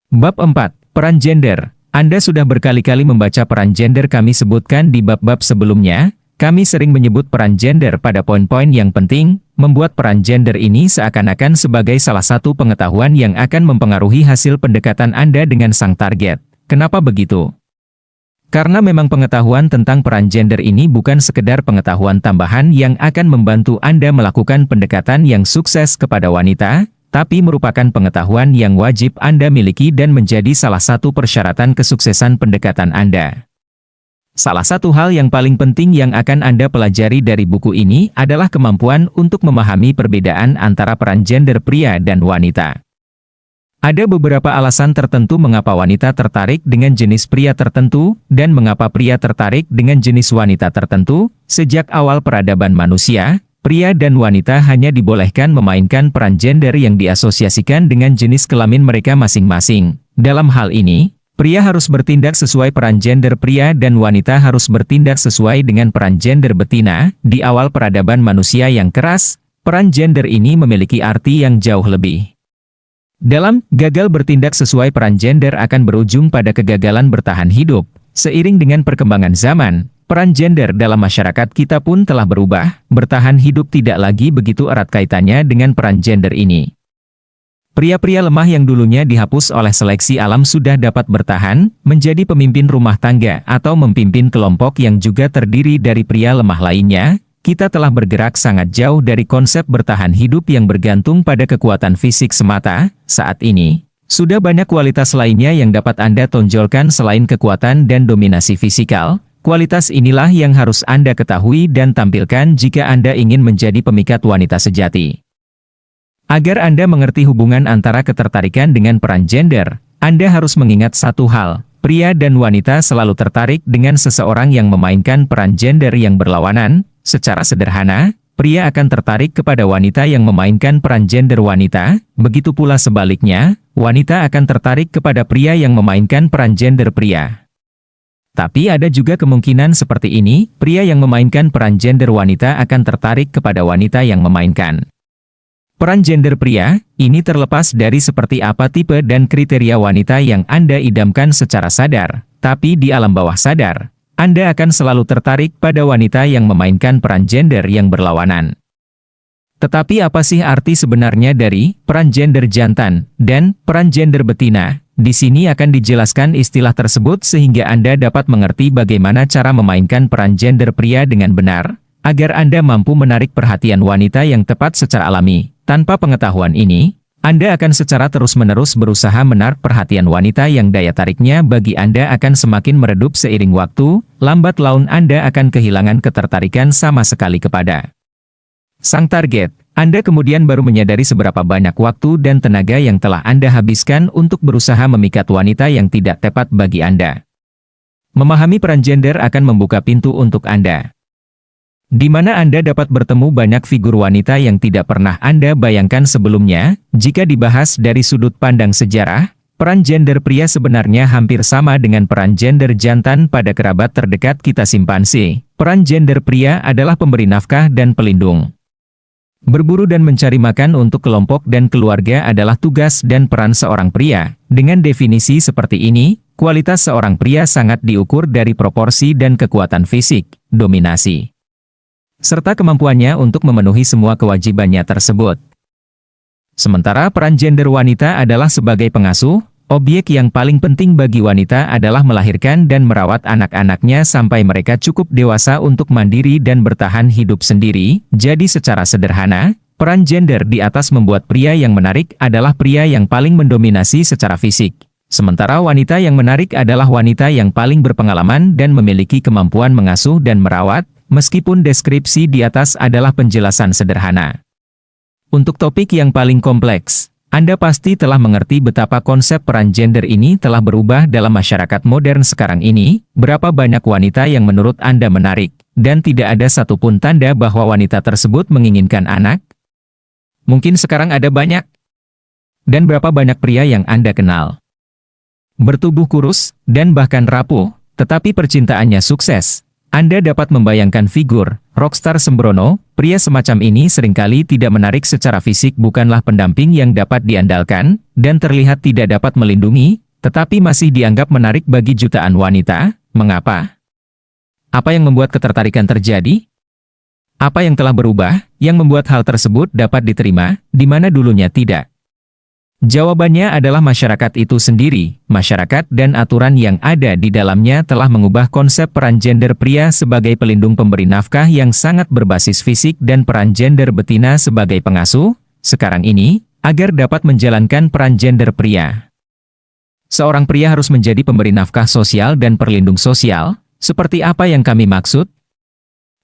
Bab 4. Peran gender. Anda sudah berkali-kali membaca peran gender kami sebutkan di bab-bab sebelumnya. Kami sering menyebut peran gender pada poin-poin yang penting, membuat peran gender ini seakan-akan sebagai salah satu pengetahuan yang akan mempengaruhi hasil pendekatan Anda dengan sang target. Kenapa begitu? Karena memang pengetahuan tentang peran gender ini bukan sekedar pengetahuan tambahan yang akan membantu Anda melakukan pendekatan yang sukses kepada wanita, tapi merupakan pengetahuan yang wajib Anda miliki dan menjadi salah satu persyaratan kesuksesan pendekatan Anda. Salah satu hal yang paling penting yang akan Anda pelajari dari buku ini adalah kemampuan untuk memahami perbedaan antara peran gender pria dan wanita. Ada beberapa alasan tertentu mengapa wanita tertarik dengan jenis pria tertentu, dan mengapa pria tertarik dengan jenis wanita tertentu. Sejak awal peradaban manusia, pria dan wanita hanya dibolehkan memainkan peran gender yang diasosiasikan dengan jenis kelamin mereka masing-masing. Dalam hal ini, pria harus bertindak sesuai peran gender pria dan wanita harus bertindak sesuai dengan peran gender betina. Di awal peradaban manusia yang keras, peran gender ini memiliki arti yang jauh lebih dalam. Gagal bertindak sesuai peran gender akan berujung pada kegagalan bertahan hidup. Seiring dengan perkembangan zaman, peran gender dalam masyarakat kita pun telah berubah. Bertahan hidup tidak lagi begitu erat kaitannya dengan peran gender ini. Pria-pria lemah yang dulunya dihapus oleh seleksi alam sudah dapat bertahan, menjadi pemimpin rumah tangga atau memimpin kelompok yang juga terdiri dari pria lemah lainnya. Kita telah bergerak sangat jauh dari konsep bertahan hidup yang bergantung pada kekuatan fisik semata. Saat ini, sudah banyak kualitas lainnya yang dapat Anda tonjolkan selain kekuatan dan dominasi fisikal. Kualitas inilah yang harus Anda ketahui dan tampilkan jika Anda ingin menjadi pemikat wanita sejati. Agar Anda mengerti hubungan antara ketertarikan dengan peran gender, Anda harus mengingat satu hal. Pria dan wanita selalu tertarik dengan seseorang yang memainkan peran gender yang berlawanan. Secara sederhana, pria akan tertarik kepada wanita yang memainkan peran gender wanita, begitu pula sebaliknya, wanita akan tertarik kepada pria yang memainkan peran gender pria. Tapi ada juga kemungkinan seperti ini, pria yang memainkan peran gender wanita akan tertarik kepada wanita yang memainkan peran gender pria. Ini terlepas dari seperti apa tipe dan kriteria wanita yang Anda idamkan secara sadar, tapi di alam bawah sadar, Anda akan selalu tertarik pada wanita yang memainkan peran gender yang berlawanan. Tetapi apa sih arti sebenarnya dari peran gender jantan dan peran gender betina? Di sini akan dijelaskan istilah tersebut sehingga Anda dapat mengerti bagaimana cara memainkan peran gender pria dengan benar, agar Anda mampu menarik perhatian wanita yang tepat secara alami. Tanpa pengetahuan ini, Anda akan secara terus-menerus berusaha menarik perhatian wanita yang daya tariknya bagi Anda akan semakin meredup seiring waktu. Lambat laun Anda akan kehilangan ketertarikan sama sekali kepada sang target. Anda kemudian baru menyadari seberapa banyak waktu dan tenaga yang telah Anda habiskan untuk berusaha memikat wanita yang tidak tepat bagi Anda. Memahami peran gender akan membuka pintu untuk Anda, di mana Anda dapat bertemu banyak figur wanita yang tidak pernah Anda bayangkan sebelumnya. Jika dibahas dari sudut pandang sejarah, peran gender pria sebenarnya hampir sama dengan peran gender jantan pada kerabat terdekat kita simpanse. Peran gender pria adalah pemberi nafkah dan pelindung. Berburu dan mencari makan untuk kelompok dan keluarga adalah tugas dan peran seorang pria. Dengan definisi seperti ini, kualitas seorang pria sangat diukur dari proporsi dan kekuatan fisik, dominasi, serta kemampuannya untuk memenuhi semua kewajibannya tersebut. Sementara peran gender wanita adalah sebagai pengasuh. Objek yang paling penting bagi wanita adalah melahirkan dan merawat anak-anaknya sampai mereka cukup dewasa untuk mandiri dan bertahan hidup sendiri. Jadi secara sederhana, peran gender di atas membuat pria yang menarik adalah pria yang paling mendominasi secara fisik. Sementara wanita yang menarik adalah wanita yang paling berpengalaman dan memiliki kemampuan mengasuh dan merawat. Meskipun deskripsi di atas adalah penjelasan sederhana untuk topik yang paling kompleks, Anda pasti telah mengerti betapa konsep peran gender ini telah berubah dalam masyarakat modern sekarang ini. Berapa banyak wanita yang menurut Anda menarik, dan tidak ada satupun tanda bahwa wanita tersebut menginginkan anak? Mungkin sekarang ada banyak. Dan berapa banyak pria yang Anda kenal bertubuh kurus, dan bahkan rapuh, tetapi percintaannya sukses? Anda dapat membayangkan figur rockstar sembrono. Pria semacam ini seringkali tidak menarik secara fisik, bukanlah pendamping yang dapat diandalkan, dan terlihat tidak dapat melindungi, tetapi masih dianggap menarik bagi jutaan wanita. Mengapa? Apa yang membuat ketertarikan terjadi? Apa yang telah berubah, yang membuat hal tersebut dapat diterima, di mana dulunya tidak? Jawabannya adalah masyarakat itu sendiri. Masyarakat dan aturan yang ada di dalamnya telah mengubah konsep peran gender pria sebagai pelindung pemberi nafkah yang sangat berbasis fisik dan peran gender betina sebagai pengasuh, sekarang ini, agar dapat menjalankan peran gender pria. Seorang pria harus menjadi pemberi nafkah sosial dan perlindung sosial. Seperti apa yang kami maksud?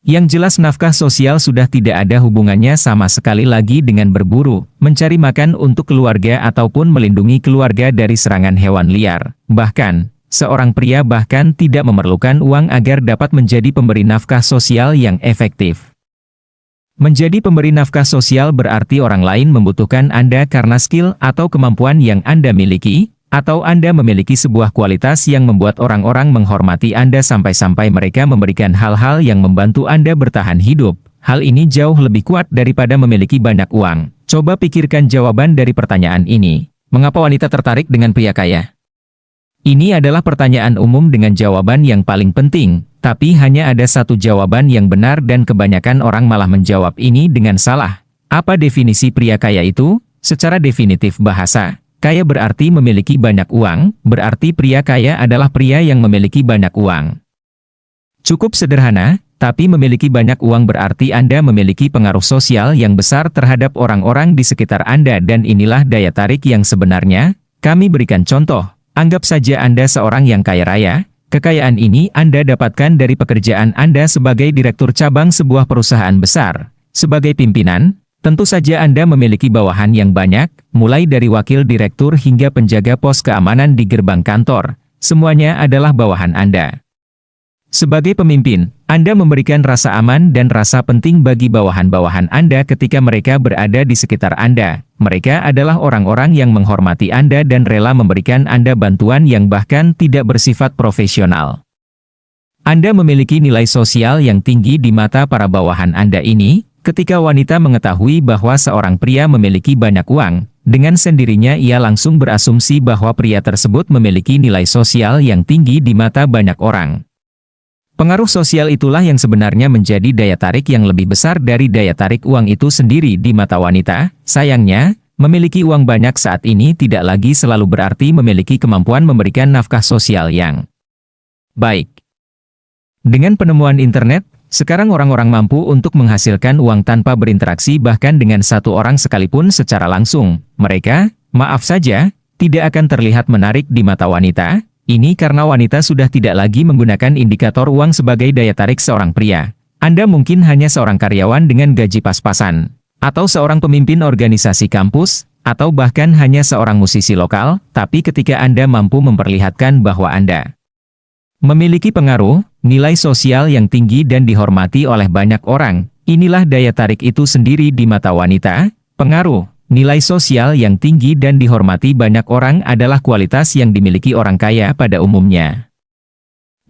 Yang jelas nafkah sosial sudah tidak ada hubungannya sama sekali lagi dengan berburu, mencari makan untuk keluarga ataupun melindungi keluarga dari serangan hewan liar. Bahkan, seorang pria bahkan tidak memerlukan uang agar dapat menjadi pemberi nafkah sosial yang efektif. Menjadi pemberi nafkah sosial berarti orang lain membutuhkan Anda karena skill atau kemampuan yang Anda miliki, atau Anda memiliki sebuah kualitas yang membuat orang-orang menghormati Anda sampai-sampai mereka memberikan hal-hal yang membantu Anda bertahan hidup. Hal ini jauh lebih kuat daripada memiliki banyak uang. Coba pikirkan jawaban dari pertanyaan ini. Mengapa wanita tertarik dengan pria kaya? Ini adalah pertanyaan umum dengan jawaban yang paling penting, tapi hanya ada satu jawaban yang benar dan kebanyakan orang malah menjawab ini dengan salah. Apa definisi pria kaya itu? Secara definitif bahasa kaya berarti memiliki banyak uang, berarti pria kaya adalah pria yang memiliki banyak uang. Cukup sederhana, tapi memiliki banyak uang berarti Anda memiliki pengaruh sosial yang besar terhadap orang-orang di sekitar Anda dan inilah daya tarik yang sebenarnya. Kami berikan contoh, anggap saja Anda seorang yang kaya raya, kekayaan ini Anda dapatkan dari pekerjaan Anda sebagai direktur cabang sebuah perusahaan besar. Sebagai pimpinan, tentu saja Anda memiliki bawahan yang banyak, mulai dari wakil direktur hingga penjaga pos keamanan di gerbang kantor. Semuanya adalah bawahan Anda. Sebagai pemimpin, Anda memberikan rasa aman dan rasa penting bagi bawahan-bawahan Anda ketika mereka berada di sekitar Anda. Mereka adalah orang-orang yang menghormati Anda dan rela memberikan Anda bantuan yang bahkan tidak bersifat profesional. Anda memiliki nilai sosial yang tinggi di mata para bawahan Anda ini. Ketika wanita mengetahui bahwa seorang pria memiliki banyak uang, dengan sendirinya ia langsung berasumsi bahwa pria tersebut memiliki nilai sosial yang tinggi di mata banyak orang. Pengaruh sosial itulah yang sebenarnya menjadi daya tarik yang lebih besar dari daya tarik uang itu sendiri di mata wanita. Sayangnya, memiliki uang banyak saat ini tidak lagi selalu berarti memiliki kemampuan memberikan nafkah sosial yang baik. Dengan penemuan internet, sekarang orang-orang mampu untuk menghasilkan uang tanpa berinteraksi bahkan dengan satu orang sekalipun secara langsung. Mereka, maaf saja, tidak akan terlihat menarik di mata wanita. Ini karena wanita sudah tidak lagi menggunakan indikator uang sebagai daya tarik seorang pria. Anda mungkin hanya seorang karyawan dengan gaji pas-pasan, atau seorang pemimpin organisasi kampus, atau bahkan hanya seorang musisi lokal, tapi ketika Anda mampu memperlihatkan bahwa Anda memiliki pengaruh, nilai sosial yang tinggi dan dihormati oleh banyak orang, inilah daya tarik itu sendiri di mata wanita. Pengaruh, nilai sosial yang tinggi dan dihormati banyak orang adalah kualitas yang dimiliki orang kaya pada umumnya.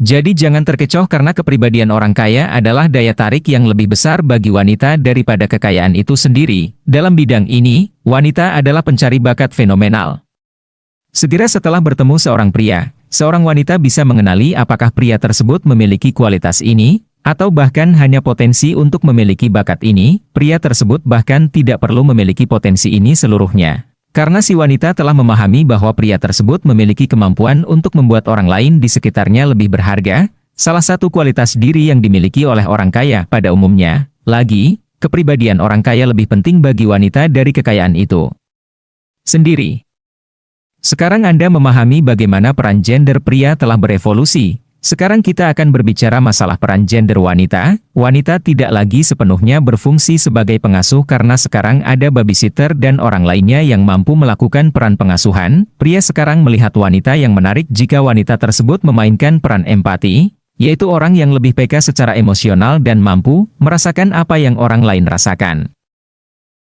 Jadi jangan terkecoh karena kepribadian orang kaya adalah daya tarik yang lebih besar bagi wanita daripada kekayaan itu sendiri. Dalam bidang ini, wanita adalah pencari bakat fenomenal. Segera setelah bertemu seorang pria, seorang wanita bisa mengenali apakah pria tersebut memiliki kualitas ini, atau bahkan hanya potensi untuk memiliki bakat ini. Pria tersebut bahkan tidak perlu memiliki potensi ini seluruhnya. Karena si wanita telah memahami bahwa pria tersebut memiliki kemampuan untuk membuat orang lain di sekitarnya lebih berharga, salah satu kualitas diri yang dimiliki oleh orang kaya pada umumnya. Lagi, kepribadian orang kaya lebih penting bagi wanita dari kekayaan itu sendiri. Sekarang Anda memahami bagaimana peran gender pria telah berevolusi. Sekarang kita akan berbicara masalah peran gender wanita. Wanita tidak lagi sepenuhnya berfungsi sebagai pengasuh karena sekarang ada babysitter dan orang lainnya yang mampu melakukan peran pengasuhan. Pria sekarang melihat wanita yang menarik jika wanita tersebut memainkan peran empati, yaitu orang yang lebih peka secara emosional dan mampu merasakan apa yang orang lain rasakan.